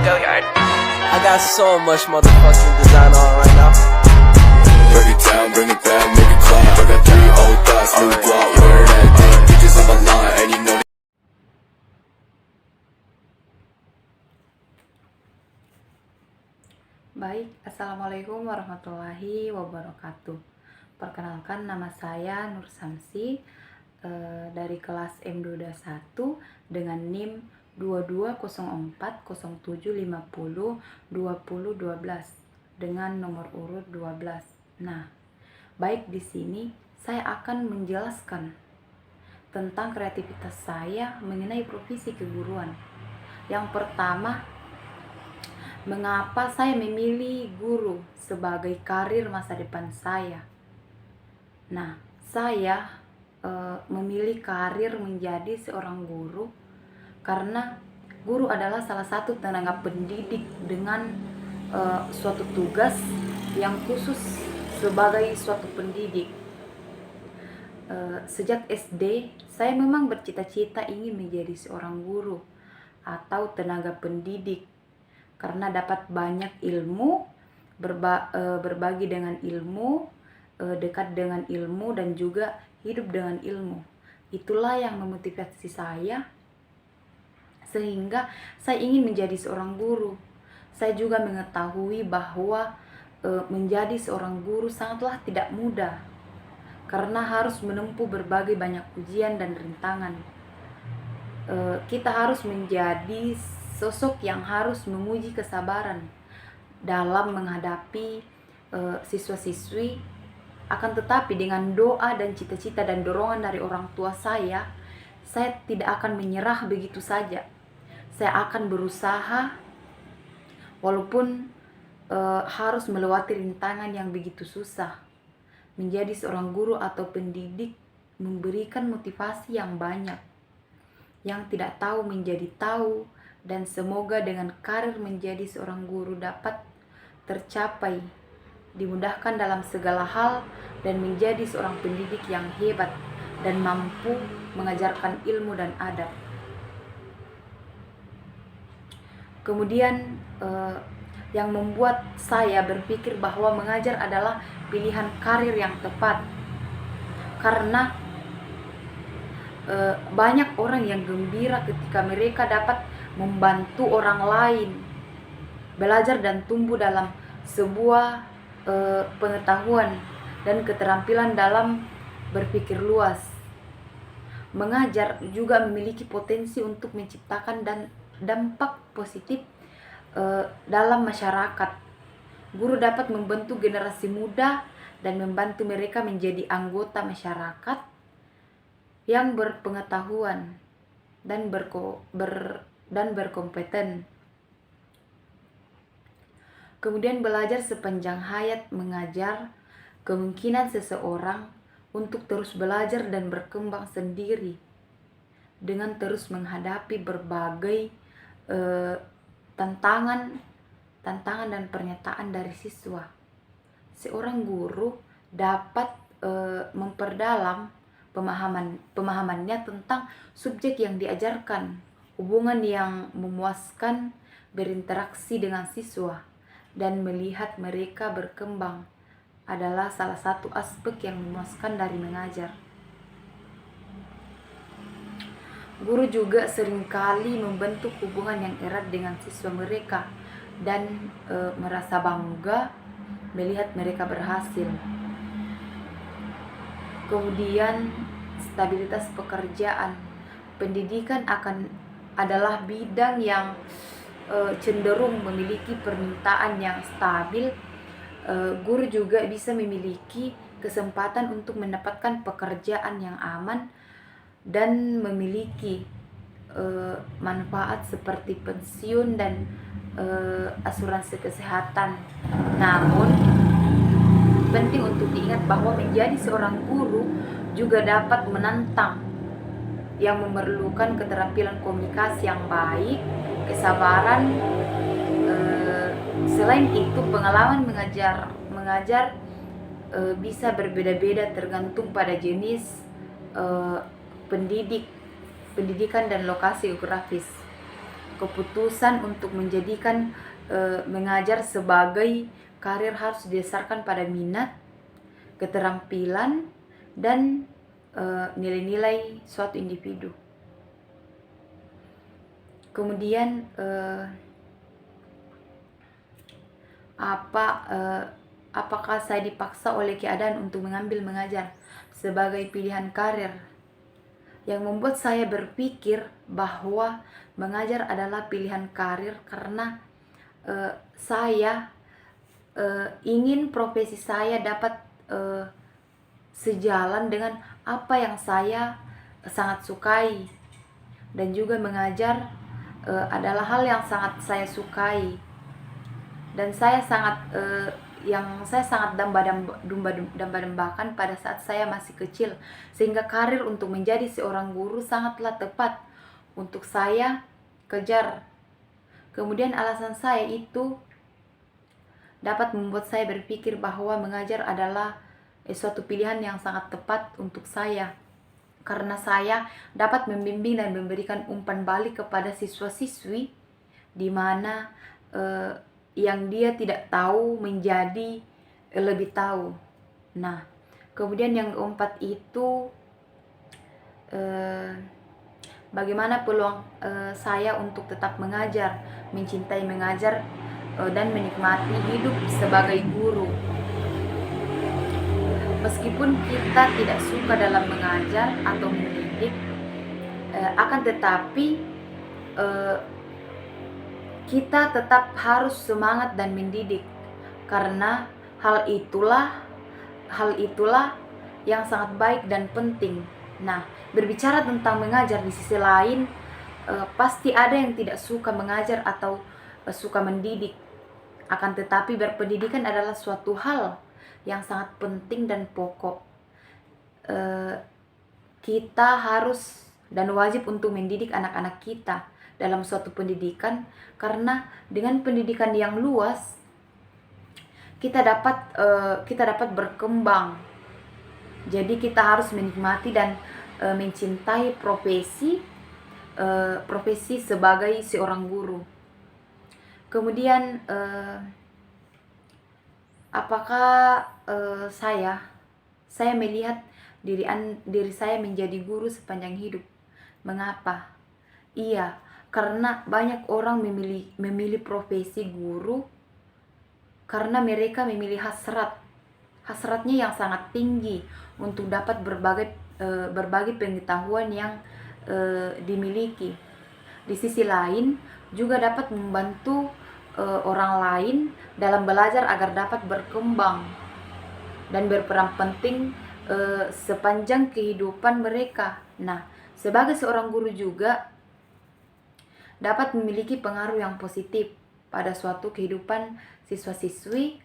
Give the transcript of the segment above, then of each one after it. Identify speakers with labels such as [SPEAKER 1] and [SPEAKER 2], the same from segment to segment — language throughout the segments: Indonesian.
[SPEAKER 1] I got so much motherfucking design on right now.
[SPEAKER 2] Break it down, bring it back, make it clap. I got 3 old thoughts, new block, where that damn bitches on my line, and you know.
[SPEAKER 3] Baik, Assalamualaikum warahmatullahi wabarakatuh. Perkenalkan, nama saya Nur Samsi dari kelas M221 dengan NIM 220407502012 dengan nomor urut 12. Nah, baik, di sini saya akan menjelaskan tentang kreativitas saya mengenai profesi keguruan. Yang pertama, mengapa saya memilih guru sebagai karir masa depan saya? Nah, saya memilih karir menjadi seorang guru karena guru adalah salah satu tenaga pendidik dengan suatu tugas yang khusus sebagai suatu pendidik. Sejak SD, saya memang bercita-cita ingin menjadi seorang guru atau tenaga pendidik karena dapat banyak ilmu, berbagi dengan ilmu, dekat dengan ilmu, dan juga hidup dengan ilmu. Itulah yang memotivasi saya sehingga saya ingin menjadi seorang guru. Saya juga mengetahui bahwa menjadi seorang guru sangatlah tidak mudah karena harus menempuh berbagai banyak ujian dan rintangan. Kita harus menjadi sosok yang harus menguji kesabaran dalam menghadapi siswa-siswi. Akan tetapi dengan doa dan cita-cita dan dorongan dari orang tua saya tidak akan menyerah begitu saja. Saya akan berusaha walaupun harus melewati rintangan yang begitu susah. Menjadi seorang guru atau pendidik memberikan motivasi yang banyak. Yang tidak tahu menjadi tahu, dan semoga dengan karir menjadi seorang guru dapat tercapai, dimudahkan dalam segala hal, dan menjadi seorang pendidik yang hebat dan mampu mengajarkan ilmu dan adab. Kemudian yang membuat saya berpikir bahwa mengajar adalah pilihan karir yang tepat karena banyak orang yang gembira ketika mereka dapat membantu orang lain belajar dan tumbuh dalam sebuah pengetahuan dan keterampilan dalam berpikir luas. Mengajar juga memiliki potensi untuk menciptakan dampak positif dalam masyarakat. Guru dapat membentuk generasi muda dan membantu mereka menjadi anggota masyarakat yang berpengetahuan dan berkompeten. Kemudian belajar sepanjang hayat mengajar kemungkinan seseorang untuk terus belajar dan berkembang sendiri dengan terus menghadapi berbagai tantangan dan pernyataan dari siswa. Seorang guru dapat memperdalam pemahamannya tentang subjek yang diajarkan, hubungan yang memuaskan, berinteraksi dengan siswa, dan melihat mereka berkembang adalah salah satu aspek yang memuaskan dari mengajar. Guru juga seringkali membentuk hubungan yang erat dengan siswa mereka dan merasa bangga melihat mereka berhasil. Kemudian stabilitas pekerjaan. Pendidikan adalah bidang yang cenderung memiliki permintaan yang stabil. Guru juga bisa memiliki kesempatan untuk mendapatkan pekerjaan yang aman dan memiliki manfaat seperti pensiun dan asuransi kesehatan. Namun penting untuk diingat bahwa menjadi seorang guru juga dapat menantang, yang memerlukan keterampilan komunikasi yang baik, kesabaran. Selain itu, pengalaman mengajar bisa berbeda-beda tergantung pada jenis pendidikan dan lokasi geografis. keputusan untuk menjadikan mengajar sebagai karir harus didasarkan pada minat, keterampilan, dan nilai-nilai suatu individu. Kemudian apakah saya dipaksa oleh keadaan untuk mengambil mengajar sebagai pilihan karir? Yang membuat saya berpikir bahwa mengajar adalah pilihan karir karena saya ingin profesi saya dapat sejalan dengan apa yang saya sangat sukai, dan juga mengajar adalah hal yang sangat saya sukai, dan saya sangat dambakan pada saat saya masih kecil, sehingga karir untuk menjadi seorang guru sangatlah tepat untuk saya kejar. Kemudian alasan saya itu dapat membuat saya berpikir bahwa mengajar adalah suatu pilihan yang sangat tepat untuk saya, karena saya dapat membimbing dan memberikan umpan balik kepada siswa-siswi di mana yang dia tidak tahu menjadi lebih tahu. Nah, kemudian yang keempat itu bagaimana peluang saya untuk tetap mengajar, mencintai mengajar, dan menikmati hidup sebagai guru. Meskipun kita tidak suka dalam mengajar atau mendidik, akan tetapi kita tetap harus semangat dan mendidik, karena hal itulah yang sangat baik dan penting. Nah, berbicara tentang mengajar, di sisi lain pasti ada yang tidak suka mengajar atau suka mendidik. Akan tetapi berpendidikan adalah suatu hal yang sangat penting dan pokok. Kita harus dan wajib untuk mendidik anak-anak kita dalam suatu pendidikan, karena dengan pendidikan yang luas kita dapat berkembang. Jadi kita harus menikmati dan mencintai profesi sebagai seorang guru. Kemudian apakah saya melihat diri saya menjadi guru sepanjang hidup? Mengapa? Iya, karena banyak orang memilih profesi guru karena mereka memilih hasratnya yang sangat tinggi untuk dapat berbagi pengetahuan yang dimiliki. Di sisi lain juga dapat membantu orang lain dalam belajar agar dapat berkembang dan berperan penting sepanjang kehidupan mereka. Nah, sebagai seorang guru juga dapat memiliki pengaruh yang positif pada suatu kehidupan siswa-siswi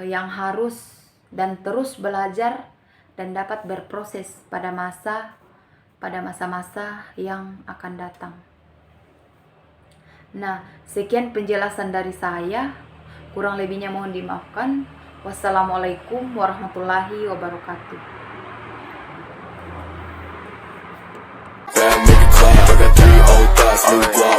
[SPEAKER 3] yang harus dan terus belajar dan dapat berproses pada masa-masa yang akan datang. Nah, sekian penjelasan dari saya. Kurang lebihnya mohon dimaafkan. Wassalamualaikum warahmatullahi wabarakatuh.
[SPEAKER 2] Make it clap, I got 3 old thoughts, new block.